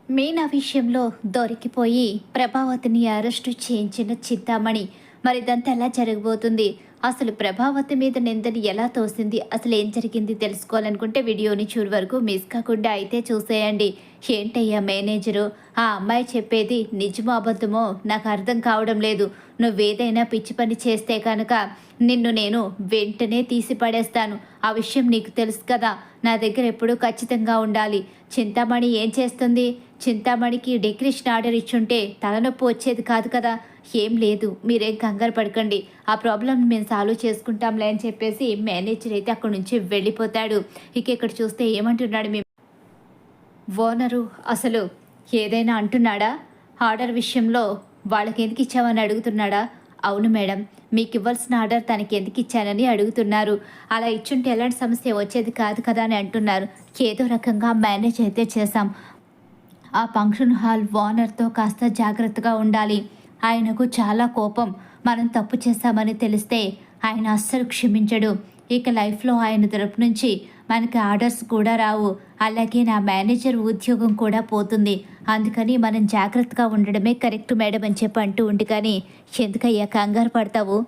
మీనా విషయంలో దొరికిపోయి ప్రభావతిని అరెస్టు చేయించిన చింతామణి. మరి ఇదంతా ఎలా జరగబోతుంది? అసలు ప్రభావతి మీద నిందని ఎలా తోసింది? అసలు ఏం జరిగింది తెలుసుకోవాలనుకుంటే వీడియోని చివరి వరకు మిస్ కాకుండా అయితే చూసేయండి. ఏంటయ్యా మేనేజరు, ఆ అమ్మాయి చెప్పేది నిజమో అబద్ధమో నాకు అర్థం కావడం లేదు. నువ్వేదైనా పిచ్చి పని చేస్తే కనుక నిన్ను నేను వెంటనే తీసి పడేస్తాను. ఆ విషయం నీకు తెలుసు కదా. నా దగ్గర ఎప్పుడూ ఖచ్చితంగా ఉండాలి. చింతామణి ఏం చేస్తుంది? చింతామణికి డెకరేషన్ ఆర్డర్ ఇచ్చుంటే తలనొప్పి వచ్చేది కాదు కదా. ఏం లేదు, మీరేం కంగారు పడకండి, ఆ ప్రాబ్లం మేము సాల్వ్ చేసుకుంటాంలే అని చెప్పేసి మేనేజర్ అయితే అక్కడి నుంచి వెళ్ళిపోతాడు. ఇక ఇక్కడ చూస్తే ఏమంటున్నాడు మీ ఓనరు? అసలు ఏదైనా అంటున్నాడా? ఆర్డర్ విషయంలో వాళ్ళకి ఎందుకు ఇచ్చామని అడుగుతున్నాడా? అవును మేడం, మీకు ఇవ్వాల్సిన ఆర్డర్ తనకి ఎందుకు ఇచ్చానని అడుగుతున్నారు. అలా ఇచ్చుంటే ఎలాంటి సమస్య వచ్చేది కాదు కదా అని అంటున్నారు. ఏదో రకంగా మేనేజ్ అయితే చేశాం. ఆ ఫంక్షన్ హాల్ ఓనర్తో కాస్త జాగ్రత్తగా ఉండాలి. ఆయనకు చాలా కోపం. మనం తప్పు చేశామని తెలిస్తే ఆయన అస్సలు క్షమించడు. ఇక లైఫ్లో ఆయన తరపు నుంచి మనకి ఆర్డర్స్ కూడా రావు. అలాగే నా మేనేజర్ ఉద్యోగం కూడా పోతుంది. అందుకని మనం జాగ్రత్తగా ఉండడమే కరెక్ట్ మేడం అని చెప్పి అంటూ ఉండి, కానీ ఎందుకయ్యా కంగారు పడతావు?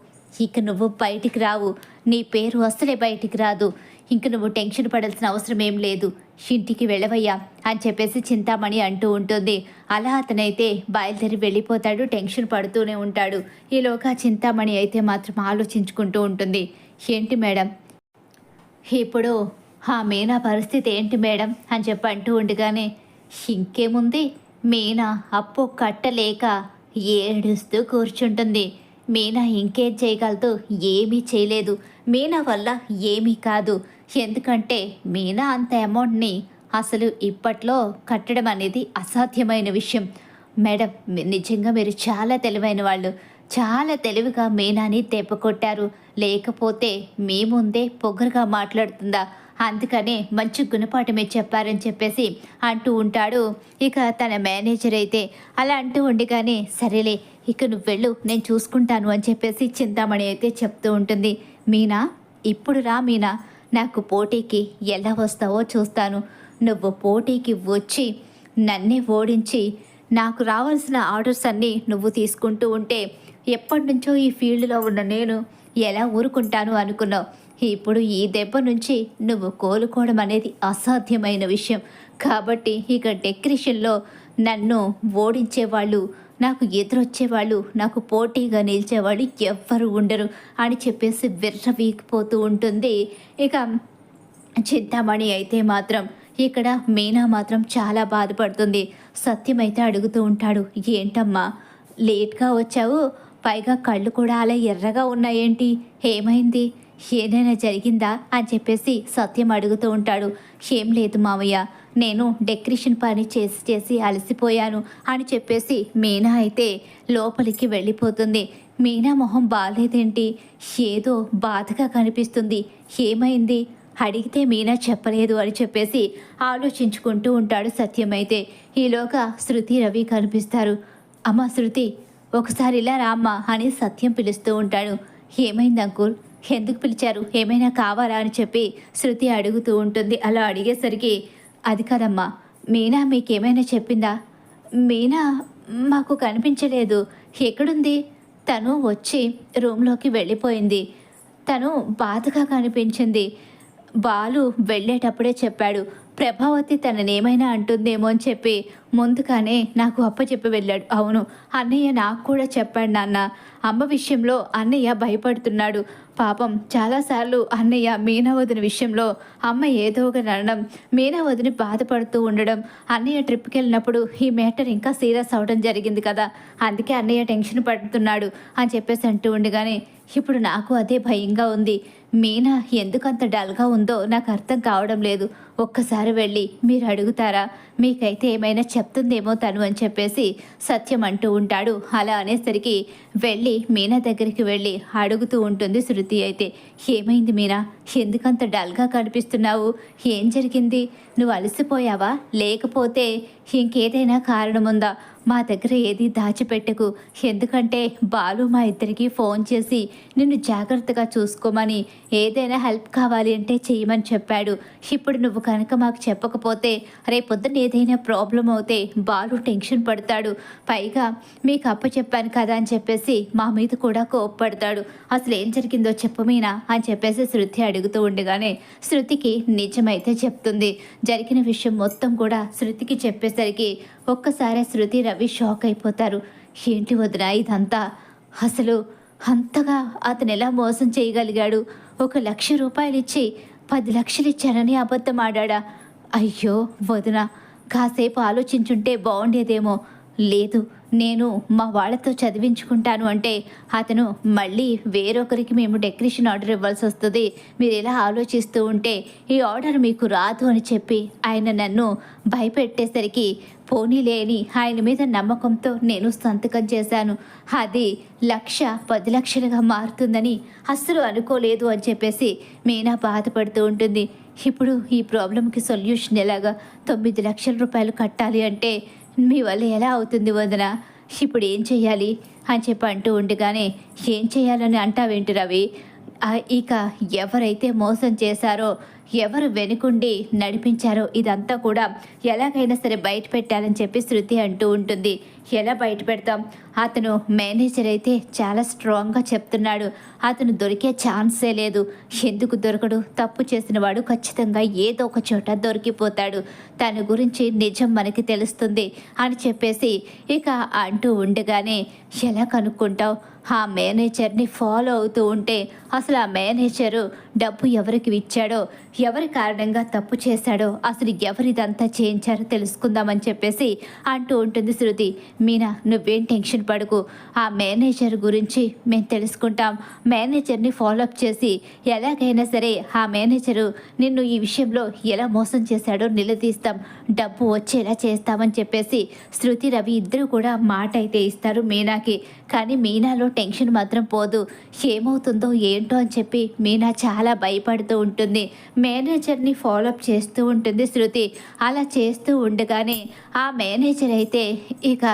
ఇక నువ్వు బయటికి రావు. నీ పేరు అస్సలే బయటికి రాదు. ఇంక నువ్వు టెన్షన్ పడాల్సిన అవసరం ఏం లేదు. ఇంటికి వెళ్ళవయ్యా అని చెప్పేసి చింతామణి అంటూ ఉంటుంది. అలా అతనైతే బయలుదేరి వెళ్ళిపోతాడు. టెన్షన్ పడుతూనే ఉంటాడు. ఈలోగా చింతామణి అయితే మాత్రం ఆలోచించుకుంటూ ఉంటుంది. ఏంటి మేడం ఇప్పుడు ఆ మీనా పరిస్థితి ఏంటి మేడం అని చెప్పి అంటూ ఉండగానే, ఇంకేముంది, మీనా అప్పు కట్టలేక ఏడుస్తూ కూర్చుంటుంది. మీనా ఇంకేం చేయగలదు? ఏమీ చేయలేదు. మీనా వల్ల ఏమీ కాదు. ఎందుకంటే మీనా అంత అమౌంట్ని అసలు ఇప్పట్లో కట్టడం అనేది అసాధ్యమైన విషయం. మేడం, నిజంగా మీరు చాలా తెలివైన వాళ్ళు. చాలా తెలివిగా మీనాని తెప్పకొట్టారు. లేకపోతే మీ ముందే పొగరుగా మాట్లాడుతుందా? అందుకనే మంచి గుణపాఠమే చెప్పారని చెప్పేసి అంటూ ఉంటాడు. ఇక తన మేనేజర్ అయితే అలా అంటూ ఉండగానే, సరేలే ఇక నువ్వు వెళ్ళు, నేను చూసుకుంటాను అని చెప్పేసి చింతామణి అయితే చెప్తూ ఉంటుంది. మీనా, ఇప్పుడు రా మీనా, నాకు పోటీకి ఎలా వస్తావో చూస్తాను. నువ్వు పోటీకి వచ్చి నన్నే ఓడించి నాకు రావాల్సిన ఆర్డర్స్ అన్నీ నువ్వు తీసుకుంటూ ఉంటే ఎప్పటి నుంచో ఈ ఫీల్డ్లో ఉన్న నేను ఎలా ఊరుకుంటాను అనుకున్నావు. ఇప్పుడు ఈ దెబ్బ నుంచి నువ్వు కోలుకోవడం అనేది అసాధ్యమైన విషయం. కాబట్టి ఇక డెకరేషన్లో నన్ను ఓడించేవాళ్ళు, నాకు ఎదురొచ్చేవాళ్ళు, నాకు పోటీగా నిలిచేవాళ్ళు ఎవ్వరు ఉండరు అని చెప్పేసి విర్రవీగిపోతూ ఉంటుంది. ఇక చింతామణి అయితే మాత్రం ఇక్కడ మీనా మాత్రం చాలా బాధపడుతుంది. సత్యం అయితే అడుగుతూ ఉంటాడు. ఏంటమ్మా లేట్గా వచ్చావు? పైగా కళ్ళు కూడా అలా ఎర్రగా ఉన్నాయేంటి? ఏమైంది? ఏదైనా జరిగిందా అని చెప్పేసి సత్యం అడుగుతూ ఉంటాడు. ఏం లేదు మావయ్య, నేను డెకరేషన్ పని చేసి చేసి అలసిపోయాను అని చెప్పేసి మీనా అయితే లోపలికి వెళ్ళిపోతుంది. మీనా మొహం బాగాలేదేంటి? ఏదో బాధగా కనిపిస్తుంది. ఏమైంది అడిగితే మీనా చెప్పలేదు అని చెప్పేసి ఆలోచించుకుంటూ ఉంటాడు సత్యం అయితే. ఈలోగా శృతి రవి కనిపిస్తారు. అమ్మ శృతి, ఒకసారి ఇలా రామ్మా అని సత్యం పిలుస్తూ ఉంటాడు. ఏమైంది అంకుల్, ఎందుకు పిలిచారు? ఏమైనా కావాలా అని చెప్పి శృతి అడుగుతూ ఉంటుంది. అలా అడిగేసరికి, అది కాదమ్మా, మీనా మీకేమైనా చెప్పిందా? మీనా మాకు కనిపించలేదు. ఎక్కడుంది? తను వచ్చి రూమ్లోకి వెళ్ళిపోయింది. తను బాధగా కనిపించింది. బాలు వెళ్ళేటప్పుడే చెప్పాడు, ప్రభావతి తననేమైనా అంటుందేమో అని చెప్పి ముందుగానే నాకు అప్పచెప్పి వెళ్ళాడు. అవును, అన్నయ్య నాకు కూడా చెప్పాడు నాన్న. అమ్మ విషయంలో అన్నయ్య భయపడుతున్నాడు. పాపం చాలాసార్లు అన్నయ్య మీనా వదిన విషయంలో అమ్మ ఏదో ఒక అనడం, మీనా వదిని బాధపడుతూ ఉండడం, అన్నయ్య ట్రిప్కి వెళ్ళినప్పుడు ఈ మ్యాటర్ ఇంకా సీరియస్ అవ్వడం జరిగింది కదా, అందుకే అన్నయ్య టెన్షన్ పడుతున్నాడు అని చెప్పేసి అంటూ ఉండగానే, ఇప్పుడు నాకు అదే భయంగా ఉంది. మీనా ఎందుకంత డల్గా ఉందో నాకు అర్థం కావడం లేదు. ఒక్కసారి వెళ్ళి మీరు అడుగుతారా? మీకైతే ఏమైనా చెప్తుందేమో తను అని చెప్పేసి సత్యం అంటూ ఉంటాడు. అలా అనేసరికి వెళ్ళి మీనా దగ్గరికి వెళ్ళి అడుగుతూ ఉంటుంది శృతి అయితే. ఏమైంది మీనా, ఎందుకంత డల్గా కనిపిస్తున్నావు? ఏం జరిగింది? నువ్వు అలసిపోయావా, లేకపోతే ఇంకేదైనా కారణం ఉందా? మా దగ్గర ఏది దాచిపెట్టకు. ఎందుకంటే బాలు మా ఇద్దరికి ఫోన్ చేసి నిన్ను జాగ్రత్తగా చూసుకోమని, ఏదైనా హెల్ప్ కావాలి అంటే చెయ్యమని చెప్పాడు. ఇప్పుడు నువ్వు కనుక మాకు చెప్పకపోతే రేపొద్దున ఏదైనా ప్రాబ్లం అవుతే బాలు టెన్షన్ పడతాడు. పైగా మీకు అప్పచెప్పాను కదా అని చెప్పేసి మా మీద కూడా కోప్పడతాడు. అసలు ఏం జరిగిందో చెప్పు మీనా అని చెప్పేసి శృతి అడుగుతూ ఉండగానే శృతికి నిజమైతే చెప్తుంది. జరిగిన విషయం మొత్తం కూడా శృతికి చెప్పేసరికి ఒక్కసారి శృతి రవి షాక్ అయిపోతారు. ఏంటి వదిన ఇదంతా? అసలు అంతగా అతను ఎలా మోసం చేయగలిగాడు? 1,00,000 రూపాయలు ఇచ్చి 10 లక్షలు ఇచ్చానని అబద్ధం ఆడా? అయ్యో వదిన, కాసేపు ఆలోచించుంటే బాగుండేదేమో. లేదు, నేను మా వాళ్ళతో చదివించుకుంటాను అంటే అతను మళ్ళీ వేరొకరికి మేము డెకరేషన్ ఆర్డర్ ఇవ్వాల్సి వస్తుంది. మీరు ఇలా ఆలోచిస్తూ ఉంటే ఈ ఆర్డర్ మీకు రాదు అని చెప్పి ఆయన నన్ను భయపెట్టేసరికి పోనీలే అని ఆయన మీద నమ్మకంతో నేను సంతకం చేశాను. అది 10 లక్షలుగా మారుతుందని అస్సలు అనుకోలేదు అని చెప్పేసి మీనా బాధపడుతూ ఉంటుంది. ఇప్పుడు ఈ ప్రాబ్లంకి సొల్యూషన్ ఎలాగా? 9 లక్షల రూపాయలు కట్టాలి అంటే మీ వల్ల ఎలా అవుతుంది వదిన? ఇప్పుడు ఏం చెయ్యాలి అని చెప్పి అంటూ ఉండగానే, ఏం చేయాలని అంటావేంటి రవి? ఇక ఎవరైతే మోసం చేశారో, ఎవరు వెనుకుండి నడిపించారో ఇదంతా కూడా ఎలాగైనా సరే బయట పెట్టాలని చెప్పి శృతి అంటూ ఉంటుంది. ఎలా బయట పెడతాం? అతను మేనేజర్ అయితే చాలా స్ట్రాంగ్గా చెప్తున్నాడు. అతను దొరికే ఛాన్సే లేదు. ఎందుకు దొరకడు? తప్పు చేసిన వాడు ఖచ్చితంగా ఏదో ఒక చోట దొరికిపోతాడు. తన గురించి నిజం మనకి తెలుస్తుంది అని చెప్పేసి ఇక అంటూ ఉండగానే, ఎలా కనుక్కుంటావు? ఆ మేనేజర్ని ఫాలో అవుతూ ఉంటే అసలు ఆ మేనేజరు డబ్బు ఎవరికి ఇచ్చాడో, ఎవరి కారణంగా తప్పు చేశాడో, అసలు ఎవరిదంతా చేయించారో తెలుసుకుందామని చెప్పేసి అంటూ ఉంటుంది శృతి. మీనా, నువ్వేం టెన్షన్ పడకు. ఆ మేనేజర్ గురించి మేము తెలుసుకుంటాం. మేనేజర్ని ఫాలోఅప్ చేసి ఎలాగైనా సరే ఆ మేనేజరు నిన్ను ఈ విషయంలో ఎలా మోసం చేశాడో నిలదీస్తాం. డబ్బు వచ్చేలా చేస్తామని చెప్పేసి శృతి రవి ఇద్దరు కూడా మాట అయితే ఇస్తారు మీనాకి. కానీ మీనాలో టెన్షన్ మాత్రం పోదు. ఏమవుతుందో ఏంటో అని చెప్పి మీనా చాలా భయపడుతూ ఉంటుంది. మేనేజర్ని ఫాలోఅప్ చేస్తూ ఉంటుంది శృతి. అలా చేస్తూ ఉండగానే ఆ మేనేజర్ అయితే ఇక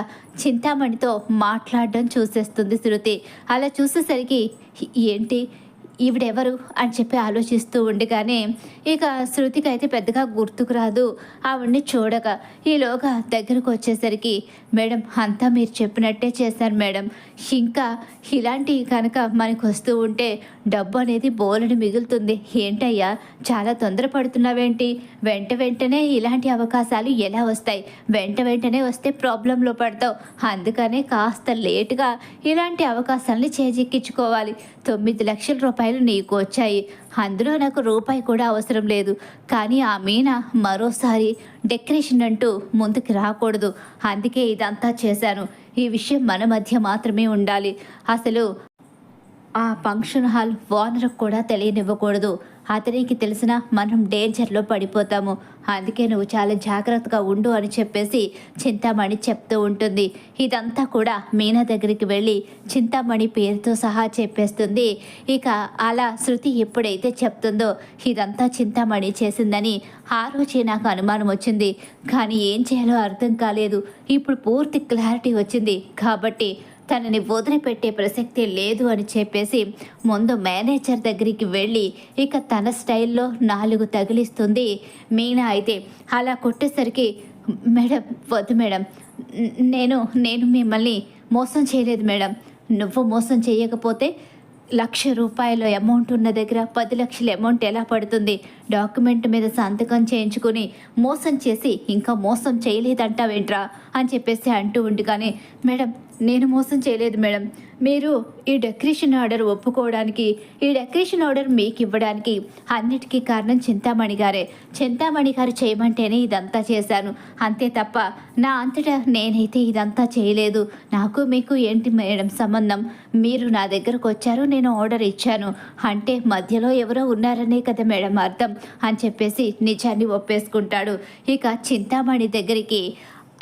చింతామణితో మాట్లాడడం చూసేస్తుంది శృతి. అలా చూసేసరికి ఏంటి ఈవిడెవరు అని చెప్పి ఆలోచిస్తూ ఉండగానే ఇక శృతికి అయితే పెద్దగా గుర్తుకు రాదు ఆవిడ్ని చూడక. ఈలోగా దగ్గరకు వచ్చేసరికి, మేడం అంతా మీరు చెప్పినట్టే చేశారు మేడం. ఇంకా ఇలాంటివి కనుక మనకు వస్తూ ఉంటే డబ్బు అనేది బోలెడు మిగులుతుంది. ఏంటయ్యా చాలా తొందరపడుతున్నావేంటి? వెంటనే ఇలాంటి అవకాశాలు ఎలా వస్తాయి? వెంటనే వస్తే ప్రాబ్లంలో పడతావు. అందుకనే కాస్త లేటుగా ఇలాంటి అవకాశాలని చేజిక్కించుకోవాలి. 9 లక్షల రూపాయలు నీకు వచ్చాయి. అందులో నాకు రూపాయి కూడా అవసరం లేదు. కానీ ఆ మీనా మరోసారి డెకరేషన్ అంటూ ముందుకు రాకూడదు. అందుకే ఇదంతా చేశాను. ఈ విషయం మన మధ్య మాత్రమే ఉండాలి. అసలు ఆ ఫంక్షన్ హాల్ ఓనర్కి కూడా తెలియనివ్వకూడదు. అతనికి తెలిసిన మనం డేంజర్లో పడిపోతాము. అందుకే నువ్వు చాలా జాగ్రత్తగా ఉండు అని చెప్పేసి చింతామణి చెప్తూ ఉంటుంది. ఇదంతా కూడా మీనా దగ్గరికి వెళ్ళి చింతామణి పేరుతో సహా చెప్పేస్తుంది. ఇక అలా శృతి ఎప్పుడైతే చెప్తుందో ఇదంతా చింతామణి చేసిందని ఆ రోజే నాకు అనుమానం వచ్చింది. కానీ ఏం చేయాలో అర్థం కాలేదు. ఇప్పుడు పూర్తి క్లారిటీ వచ్చింది కాబట్టి తనని వదిలిపెట్టే ప్రసక్తే లేదు అని చెప్పేసి ముందు మేనేజర్ దగ్గరికి వెళ్ళి ఇక తన స్టైల్లో 4 తగిలిస్తుంది మీనా. అయితే అలా కొట్టేసరికి, మేడం వద్దు మేడం, నేను మిమ్మల్ని మోసం చేయలేదు మేడం. నువ్వు మోసం చేయకపోతే 1,00,000 రూపాయల అమౌంట్ ఉన్న దగ్గర 10 లక్షల అమౌంట్ ఎలా పడుతుంది? డాక్యుమెంట్ మీద సంతకం చేయించుకుని మోసం చేసి ఇంకా మోసం చేయలేదంటావేంట్రా అని చెప్పేసి అంటూ ఉండగానే, మేడం నేను మోసం చేయలేదు మేడం. మీరు ఈ డెకరేషన్ ఆర్డర్ ఒప్పుకోవడానికి, ఈ డెకరేషన్ ఆర్డర్ మీకు ఇవ్వడానికి అన్నిటికీ కారణం చింతామణి గారే. చింతామణి గారు చేయమంటేనే ఇదంతా చేశాను. అంతే తప్ప నా అంతటా నేనైతే ఇదంతా చేయలేదు. నాకు మీకు ఏంటి మేడం సంబంధం? మీరు నా దగ్గరకు వచ్చారు, నేను ఆర్డర్ ఇచ్చాను అంటే మధ్యలో ఎవరో ఉన్నారనే కదా మేడం అర్థం అని చెప్పేసి నిజాన్ని ఒప్పేసుకుంటాడు. ఇక చింతామణి దగ్గరికి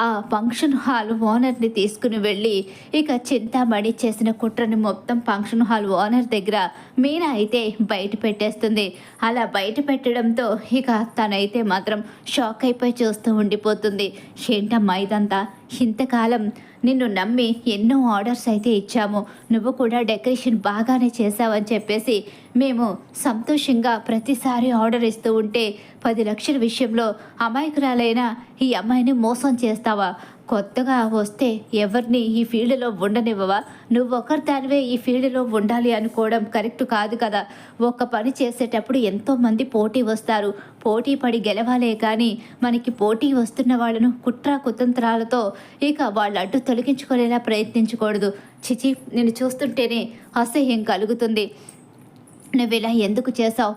ఆ ఫంక్షన్ హాల్ ఓనర్ని తీసుకుని వెళ్ళి ఇక చింతామణి చేసిన కుట్రని మొత్తం ఫంక్షన్ హాల్ ఓనర్ దగ్గర మీనా అయితే బయట పెట్టేస్తుంది. అలా బయట పెట్టడంతో ఇక తనైతే మాత్రం షాక్ అయిపోయి చూస్తూ ఉండిపోతుంది. ఏంటమ్మా ఇదంతా? ఇంతకాలం నిన్ను నమ్మి ఎన్నో ఆర్డర్స్ అయితే ఇచ్చాము, నువ్వు కూడా డెకరేషన్ బాగానే చేసావని చెప్పేసి మేము సంతోషంగా ప్రతిసారి ఆర్డర్ ఇస్తూ ఉంటే 10 లక్షల విషయంలో అమాయకురాలైన ఈ అమ్మాయిని మోసం చేస్తావా? కొత్తగా వస్తే ఎవరిని ఈ ఫీల్డ్లో ఉండనివ్వవా? నువ్వు ఒకరి దానివే ఈ ఫీల్డ్లో ఉండాలి అనుకోవడం కరెక్ట్ కాదు కదా. ఒక పని చేసేటప్పుడు ఎంతోమంది పోటీ వస్తారు, పోటీ పడి గెలవాలే కానీ మనకి పోటీ వస్తున్న వాళ్ళను కుట్ర కుతంత్రాలతో ఇక వాళ్ళ అడ్డు తొలగించుకునేలా ప్రయత్నించకూడదు. చిచి, నేను చూస్తుంటేనే అసహ్యం కలుగుతుంది. నువ్వు ఇలా ఎందుకు చేసావు?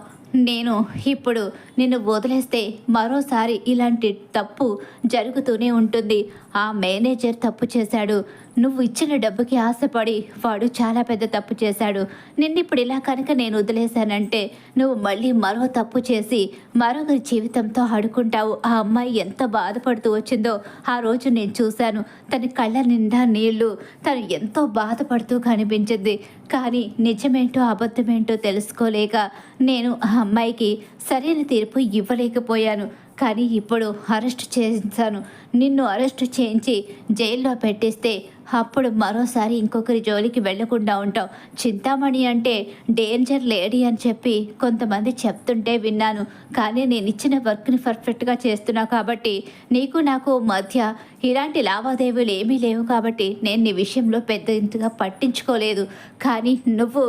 నేను ఇప్పుడు నిన్ను వదిలేస్తే మరోసారి ఇలాంటి తప్పు జరుగుతూనే ఉంటుంది. ఆ మేనేజర్ తప్పు చేశాడు, నువ్వు ఇచ్చిన డబ్బుకి ఆశపడి వాడు చాలా పెద్ద తప్పు చేశాడు. నిన్నిప్పుడు ఇలా కనుక నేను వదిలేశానంటే నువ్వు మళ్ళీ మరో తప్పు చేసి మరొకరి జీవితంతో ఆడుకుంటావు. ఆ అమ్మాయి ఎంత బాధపడుతూ వచ్చిందో ఆ రోజు నేను చూశాను. తన కళ్ళ నిండా నీళ్లు, తను ఎంతో బాధపడుతూ కనిపించింది. కానీ నిజమేంటో అబద్ధమేంటో తెలుసుకోలేక నేను ఆ అమ్మాయికి సరైన తీర్పు ఇవ్వలేకపోయాను. కానీ ఇప్పుడు అరెస్ట్ చేశాను. నిన్ను అరెస్ట్ చేయించి జైల్లో పెట్టిస్తే అప్పుడు మరోసారి ఇంకొకరి జోలికి వెళ్లకుండా ఉంటావు. చింతామణి అంటే డేంజర్ లేడీ అని చెప్పి కొంతమంది చెప్తుంటే విన్నాను. కానీ నేను ఇచ్చిన వర్క్ని పర్ఫెక్ట్గా చేస్తున్నా కాబట్టి నీకు నాకు మధ్య ఇలాంటి లావాదేవీలు ఏమీ లేవు కాబట్టి నేను నీ విషయంలో పెద్ద ఇంతగా పట్టించుకోలేదు. కానీ నువ్వు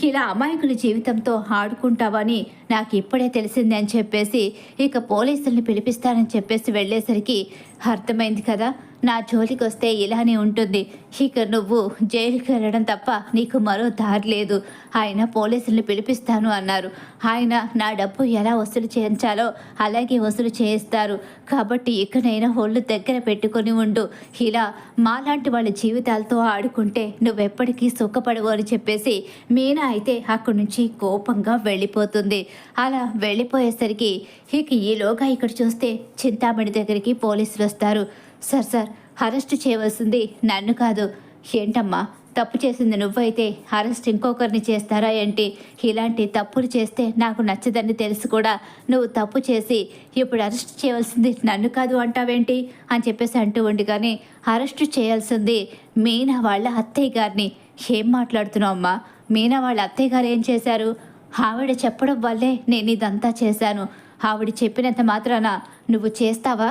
ఇలా అమాయకుల జీవితంతో ఆడుకుంటావని నాకు ఇప్పుడే తెలిసింది అని చెప్పేసి ఇక పోలీసుల్ని పిలిపిస్తానని చెప్పేసి వెళ్ళేసరికి అర్థమైంది కదా, నా జోలికి వస్తే ఇలానే ఉంటుంది. ఇక నువ్వు జైలుకి వెళ్ళడం తప్ప నీకు మరో దారి లేదు. ఆయన పోలీసుల్ని పిలిపిస్తాను అన్నారు. ఆయన నా డబ్బు ఎలా వసూలు చేయించాలో అలాగే వసూలు చేయిస్తారు. కాబట్టి ఇకనైనా ఒళ్ళు దగ్గర పెట్టుకొని ఉండు. ఇలా మాలాంటి వాళ్ళ జీవితాలతో ఆడుకుంటే నువ్వెప్పటికీ సుఖపడవు అని చెప్పేసి మీనా అయితే అక్కడి నుంచి కోపంగా వెళ్ళిపోతుంది. అలా వెళ్ళిపోయేసరికి ఇక ఈలోగా ఇక్కడ చూస్తే చింతామణి దగ్గరికి పోలీసులు వస్తారు. సార్, అరెస్ట్ చేయవలసింది నన్ను కాదు. ఏంటమ్మా, తప్పు చేసింది నువ్వైతే అరెస్ట్ ఇంకొకరిని చేస్తారా ఏంటి? ఇలాంటి తప్పులు చేస్తే నాకు నచ్చదని తెలుసు కూడా నువ్వు తప్పు చేసి ఇప్పుడు అరెస్ట్ చేయవలసింది నన్ను కాదు అంటావేంటి అని చెప్పేసి అంటూ ఉండి, కానీ అరెస్ట్ చేయాల్సింది మీనా వాళ్ళ అత్తయ్య గారిని. ఏం మాట్లాడుతున్నావు అమ్మా? మీనా వాళ్ళ అత్తయ్య గారు ఏం చేశారు? ఆవిడ చెప్పడం వల్లే నేను ఇదంతా చేశాను. ఆవిడ చెప్పినంత మాత్రాన నువ్వు చేస్తావా?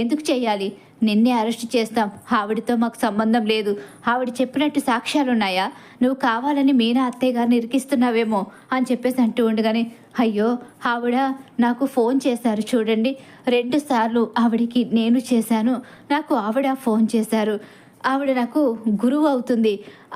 ఎందుకు చేయాలి? నిన్నే అరెస్ట్ చేస్తాం, ఆవిడతో మాకు సంబంధం లేదు. ఆవిడ చెప్పినట్టు సాక్ష్యాలున్నాయా? నువ్వు కావాలని మీనా అత్తయ్య గారిని ఇరికిస్తున్నావేమో అని చెప్పేసి అంటూ ఉండగానే, అయ్యో ఆవిడ నాకు ఫోన్ చేశారు చూడండి, 2 సార్లు ఆవిడికి నేను చేశాను, నాకు ఆవిడ ఫోన్ చేశారు. ఆవిడ నాకు గురువు అవుతుంది,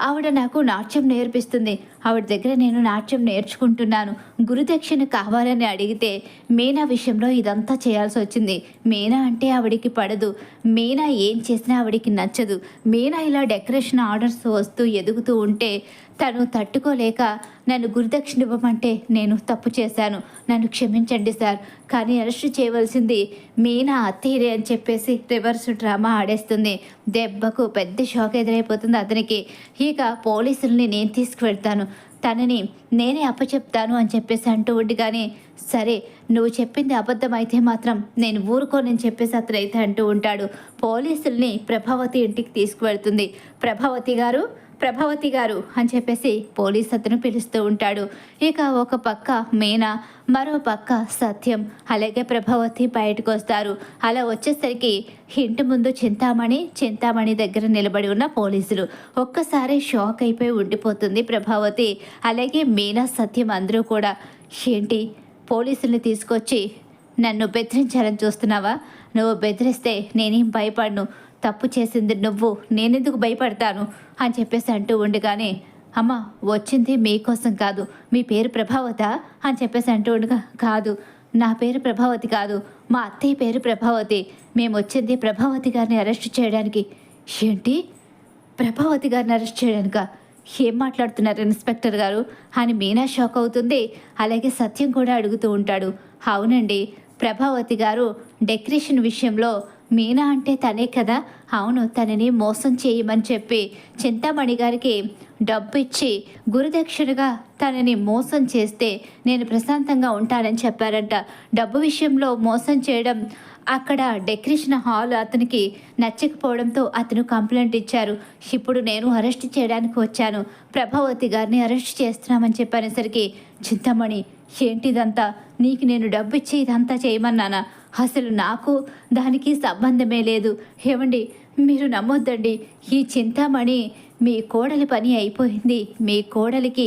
ఆవిడ నాకు నాట్యం నేర్పిస్తుంది, ఆవిడ దగ్గర నేను నాట్యం నేర్చుకుంటున్నాను. గురుదక్షిణ కావాలని అడిగితే మీనా విషయంలో ఇదంతా చేయాల్సి వచ్చింది. మీనా అంటే ఆవిడికి పడదు, మీనా ఏం చేసినా ఆవిడికి నచ్చదు. మీనా ఇలా డెకరేషన్ ఆర్డర్స్ వస్తూ ఎదుగుతూ ఉంటే తను తట్టుకోలేక నన్ను గురుదక్షిణ ఇవ్వమంటే నేను తప్పు చేశాను, నన్ను క్షమించండి సార్, కానీ అరెస్ట్ చేయవలసింది మీనా అత్తయ్యే అని చెప్పేసి రివర్స్ డ్రామా ఆడేస్తుంది. దెబ్బకు పెద్ద షాక్ ఎదురైపోతుంది అతనికి. ఇక పోలీసుల్ని నేను తీసుకువెళ్తాను, తనని నేనే అప్పచెప్తాను అని చెప్పేసి అంటూ ఉండి, కానీ సరే నువ్వు చెప్పింది అబద్ధం అయితే మాత్రం నేను ఊరుకోనని చెప్పేసి అతనైతే అంటూ ఉంటాడు. పోలీసుల్ని ప్రభావతి ఇంటికి తీసుకువెళ్తుంది. ప్రభావతి గారు అని చెప్పేసి పోలీస్ అతను పిలుస్తూ ఉంటాడు. ఇక ఒక పక్క మీనా, మరో పక్క సత్యం, అలాగే ప్రభావతి బయటకు వస్తారు. అలా వచ్చేసరికి ఇంటి ముందు చింతామణి దగ్గర నిలబడి ఉన్న పోలీసులు. ఒక్కసారి షాక్ అయిపోయి ఉండిపోతుంది ప్రభావతి, అలాగే మీనా, సత్యం అందరూ కూడా. ఏంటి, పోలీసుల్ని తీసుకొచ్చి నన్ను బెదిరించాలని చూస్తున్నావా? నువ్వు బెదిరిస్తే నేనేం భయపడను, తప్పు చేసింది నువ్వు, నేనెందుకు భయపడతాను అని చెప్పేసి అంటూ ఉండగానే, అమ్మ వచ్చింది మీకోసం కాదు, మీ పేరు ప్రభావతా అని చెప్పేసి అంటూ ఉండగా, కాదు నా పేరు ప్రభావతి కాదు, మా అత్తయ్య పేరు ప్రభావతి, మేము వచ్చింది ప్రభావతి గారిని అరెస్ట్ చేయడానికి. ఏంటి, ప్రభావతి గారిని అరెస్ట్ చేయడానికా? ఏం మాట్లాడుతున్నారు ఇన్స్పెక్టర్ గారు అని మీనా షాక్ అవుతుంది. అలాగే సత్యం కూడా అడుగుతూ ఉంటాడు. అవునండి, ప్రభావతి గారు డెకరేషన్ విషయంలో మీనా అంటే తనే కదా, అవును, తనని మోసం చేయమని చెప్పి చింతామణి గారికి డబ్బు ఇచ్చి గురుదక్షిణగా తనని మోసం చేస్తే నేను ప్రశాంతంగా ఉంటానని చెప్పారంట. డబ్బు విషయంలో మోసం చేయడం అక్కడ డెకరేషన్ హాల్ అతనికి నచ్చకపోవడంతో అతను కంప్లైంట్ ఇచ్చారు. ఇప్పుడు నేను అరెస్ట్ చేయడానికి వచ్చాను, ప్రభావతి గారిని అరెస్ట్ చేస్తున్నామని చెప్పనేసరికి, చింతామణి ఏంటిదంతా? నీకు నేను డబ్బు ఇచ్చి ఇదంతా చేయమన్నానా? అసలు నాకు దానికి సంబంధమే లేదు. ఏమండి, మీరు నమ్మొద్దండి, ఈ చింతామణి మీ కోడలి పని అయిపోయింది. మీ కోడలికి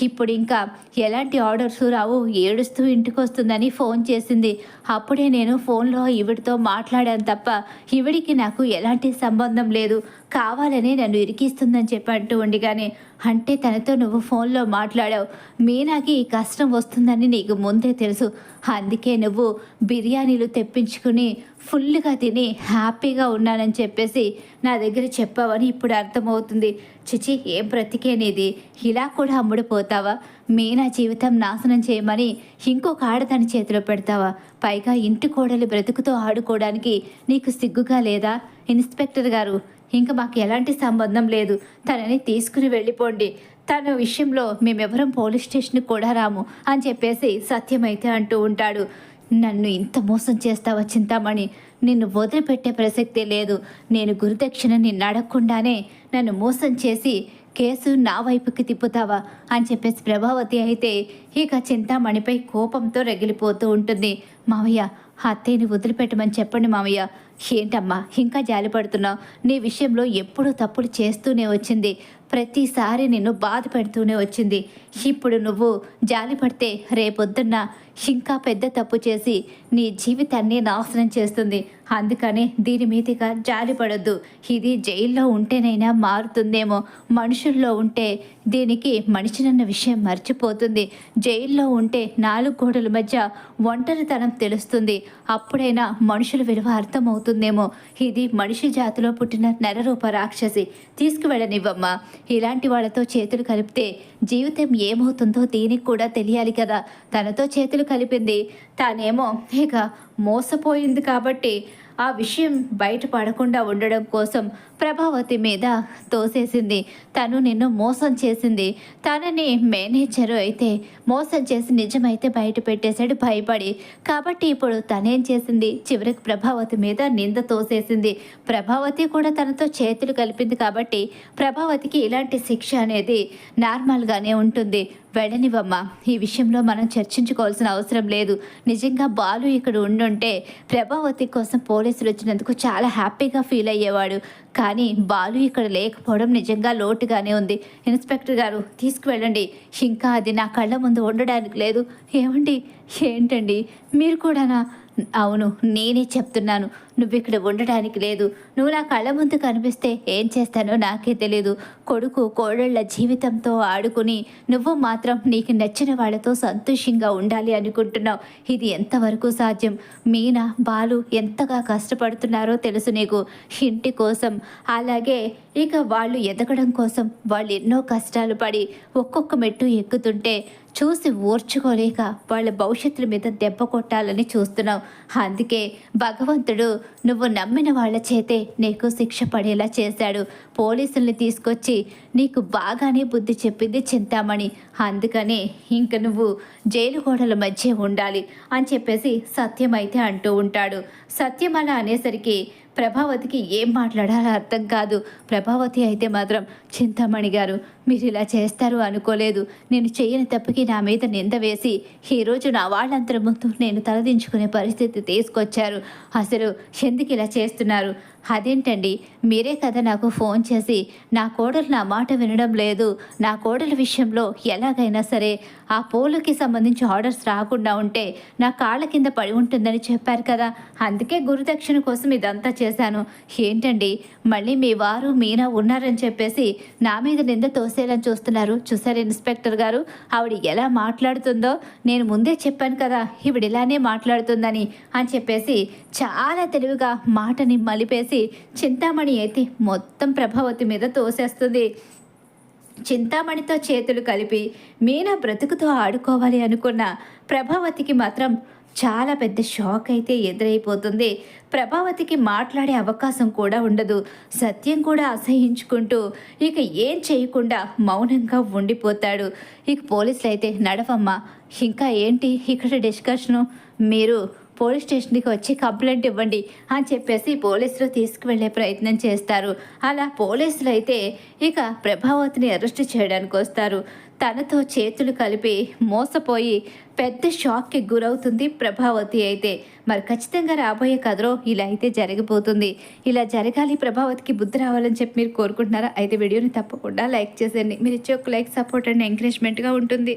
ఇప్పుడు ఇంకా ఎలాంటి ఆర్డర్స్ రావు, ఏడుస్తూ ఇంటికి వస్తుందని ఫోన్ చేసింది. అప్పుడే నేను ఫోన్లో ఈవిడితో మాట్లాడాను తప్ప ఈవిడికి నాకు ఎలాంటి సంబంధం లేదు, కావాలనే నన్ను ఇరికిస్తుందని చెప్పి అంటూ ఉండిగానే, అంటే తనతో నువ్వు ఫోన్లో మాట్లాడావు, మీనాకి ఈ కష్టం వస్తుందని నీకు ముందే తెలుసు, అందుకే నువ్వు బిర్యానీలు తెప్పించుకుని ఫుల్గా తిని హ్యాపీగా ఉన్నానని చెప్పేసి నా దగ్గర చెప్పావని ఇప్పుడు అర్థమవుతుంది. చిచి, ఏం బ్రతికేనిది, ఇలా కూడా అమ్ముడిపోతావా? మీనా జీవితం నాశనం చేయమని ఇంకొక ఆడదాని చేతిలో పెడతావా? పైగా ఇంటి కోడలి బ్రతుకుతో ఆడుకోవడానికి నీకు సిగ్గుగా లేదా? ఇన్స్పెక్టర్ గారు, ఇంకా మాకు ఎలాంటి సంబంధం లేదు, తనని తీసుకుని వెళ్ళిపోండి, తన విషయంలో మేమెవరం పోలీస్ స్టేషన్కి కూడా రాము అని చెప్పేసి సత్యమైతే అంటూ ఉంటాడు. నన్ను ఇంత మోసం చేస్తావా చింతామణి? నిన్ను వదిలిపెట్టే ప్రసక్తే లేదు. నేను గురుదక్షిణ నిన్ను అడగకుండానే నన్ను మోసం చేసి కేసు నా వైపుకి తిప్పుతావా అని చెప్పేసి ప్రభావతి అయితే ఇక చింతామణిపై కోపంతో రగిలిపోతూ ఉంటుంది. మావయ్య, అత్తయ్యని వదిలిపెట్టమని చెప్పండి మావయ్య. ఏంటమ్మా ఇంకా జాలిపడుతున్నావు? నీ విషయంలో ఎప్పుడూ తప్పులు చేస్తూనే వచ్చింది, ప్రతిసారి నిన్ను బాధ పెడుతూనే వచ్చింది. ఇప్పుడు నువ్వు జాలిపడితే రేపొద్దున్న ఇంకా పెద్ద తప్పు చేసి నీ జీవితాన్ని నాశనం చేస్తుంది. అందుకనే దీని మీదుగా జాలిపడొద్దు. ఇది జైల్లో ఉంటేనైనా మారుతుందేమో, మనుషుల్లో ఉంటే దీనికి మనిషినన్న విషయం మర్చిపోతుంది. జైల్లో ఉంటే 4 గోడల మధ్య ఒంటరితనం తెలుస్తుంది. అప్పుడైనా మనుషుల విలువ అర్థమవుతుందేమో. ఇది మనిషి జాతిలో పుట్టిన నరరూప రాక్షసి, తీసుకువెళ్ళనివ్వమ్మా. ఇలాంటి వాళ్ళతో చేతులు కలిపితే జీవితం ఏమవుతుందో దీనికి కూడా తెలియాలి కదా. తనతో చేతులు కలిపింది, తానేమో ఇక మోసపోయింది కాబట్టి ఆ విషయం బయటపడకుండా ఉండడం కోసం ప్రభావతి మీద తోసేసింది. తను నిన్ను మోసం చేసింది. తనని మేనేజరు అయితే మోసం చేసి నిజమైతే బయట పెట్టేశాడు భయపడి. కాబట్టి ఇప్పుడు తనేం చేసింది, చివరికి ప్రభావతి మీద నింద తోసేసింది. ప్రభావతి కూడా తనతో చేతులు కలిపింది కాబట్టి ప్రభావతికి ఇలాంటి శిక్ష అనేది నార్మల్గానే ఉంటుంది. వెళ్ళనివ్వమ్మా, ఈ విషయంలో మనం చర్చించుకోవాల్సిన అవసరం లేదు. నిజంగా బాలు ఇక్కడ ఉండుంటే ప్రభావతి కోసం పోలీసులు వచ్చినందుకు చాలా హ్యాపీగా ఫీల్ అయ్యేవాడు. కానీ బాలు ఇక్కడ లేకపోవడం నిజంగా లోటుగానే ఉంది. ఇన్స్పెక్టర్ గారు, తీసుకువెళ్ళండి, ఇంకా అది నా కళ్ళ ముందు ఉండడానికి లేదు. ఏమండి, ఏంటండి మీరు కూడానా? అవును, నేనే చెప్తున్నాను, నువ్వు ఇక్కడ ఉండడానికి లేదు. నువ్వు నా కళ్ళ ముందు కనిపిస్తే ఏం చేస్తానో నాకే తెలీదు. కొడుకు కోడళ్ల జీవితంతో ఆడుకుని నువ్వు మాత్రం నీకు నచ్చిన వాళ్ళతో సంతోషంగా ఉండాలి అనుకుంటున్నావు. ఇది ఎంతవరకు సాధ్యం? మీనా, బాలు ఎంతగా కష్టపడుతున్నారో తెలుసు నీకు ఇంటి కోసం. అలాగే ఇక వాళ్ళు ఎదగడం కోసం వాళ్ళు ఎన్నో కష్టాలు పడి ఒక్కొక్క మెట్టు ఎక్కుతుంటే చూసి ఓర్చుకోలేక వాళ్ళ భవిష్యత్తుల మీద దెబ్బ కొట్టాలని చూస్తున్నావు. అందుకే భగవంతుడు నువ్వు నమ్మిన వాళ్ళ చేతే నీకు శిక్ష పడేలా చేశాడు. పోలీసుల్ని తీసుకొచ్చి నీకు బాగానే బుద్ధి చెప్పింది చింతామణి. అందుకనే ఇంక నువ్వు జైలు గోడల మధ్య ఉండాలి అని చెప్పేసి సత్యం అయితే అంటూ ఉంటాడు. సత్యం అలా అనేసరికి ప్రభావతికి ఏం మాట్లాడాలో అర్థం కాదు. ప్రభావతి అయితే మాత్రం, చింతామణి గారు, మీరు ఇలా చేస్తారు అనుకోలేదు. నేను చేయని తప్పుకి నా మీద నింద వేసి ఈరోజు నా వాళ్ళందరి ముందు నేను తలదించుకునే పరిస్థితి తీసుకొచ్చారు. అసలు ఎందుకు ఇలా చేస్తున్నారు? అదేంటండి, మీరే కదా నాకు ఫోన్ చేసి నా కోడలు నా మాట వినడం లేదు, నా కోడల విషయంలో ఎలాగైనా సరే ఆ పోలుకి సంబంధించి ఆర్డర్స్ రాకుండా ఉంటే నా కాళ్ళ కింద పడి ఉంటుందని చెప్పారు కదా. అందుకే గురుదక్షిణ కోసం ఇదంతా చేశాను. ఏంటండి, మళ్ళీ మీ వారు మీనా ఉన్నారని చెప్పేసి నా మీద నింద తోసేయాలని చూస్తున్నారు. చూసారు ఇన్స్పెక్టర్ గారు, ఆవిడ ఎలా మాట్లాడుతుందో? నేను ముందే చెప్పాను కదా ఈవిడ ఇలానే మాట్లాడుతుందని అని చెప్పేసి చాలా తెలివిగా మాటని మలిపేసి చింతామణి అయితే మొత్తం ప్రభావతి మీద తోసేస్తుంది. చింతామణితో చేతులు కలిపి మీనా బ్రతుకుతో ఆడుకోవాలి అనుకున్న ప్రభావతికి మాత్రం చాలా పెద్ద షాక్ అయితే ఎదురైపోతుంది. ప్రభావతికి మాట్లాడే అవకాశం కూడా ఉండదు. సత్యం కూడా అసహించుకుంటూ ఇక ఏం చేయకుండా మౌనంగా ఉండిపోతాడు. ఇక పోలీసులు అయితే, నడవమ్మా, ఇంకా ఏంటి ఇక్కడ డిస్కషను, మీరు పోలీస్ స్టేషన్కి వచ్చి కంప్లైంట్ ఇవ్వండి అని చెప్పేసి పోలీసులు తీసుకువెళ్ళే ప్రయత్నం చేస్తారు. అలా పోలీసులు అయితే ఇక ప్రభావతిని అరెస్ట్ చేయడానికి వస్తారు. తనతో చేతులు కలిపి మోసపోయి పెద్ద షాక్కి గురవుతుంది ప్రభావతి అయితే. మరి ఖచ్చితంగా రాబోయే కథలో ఇలా అయితే జరగబోతుంది. ఇలా జరగాలి, ప్రభావతికి బుద్ధి రావాలని చెప్పి మీరు కోరుకుంటున్నారా? అయితే వీడియోని తప్పకుండా లైక్ చేసేయండి. మీరు ఇచ్చే ఒక లైక్ సపోర్ట్ అండ్ ఎంకరేజ్మెంట్గా ఉంటుంది.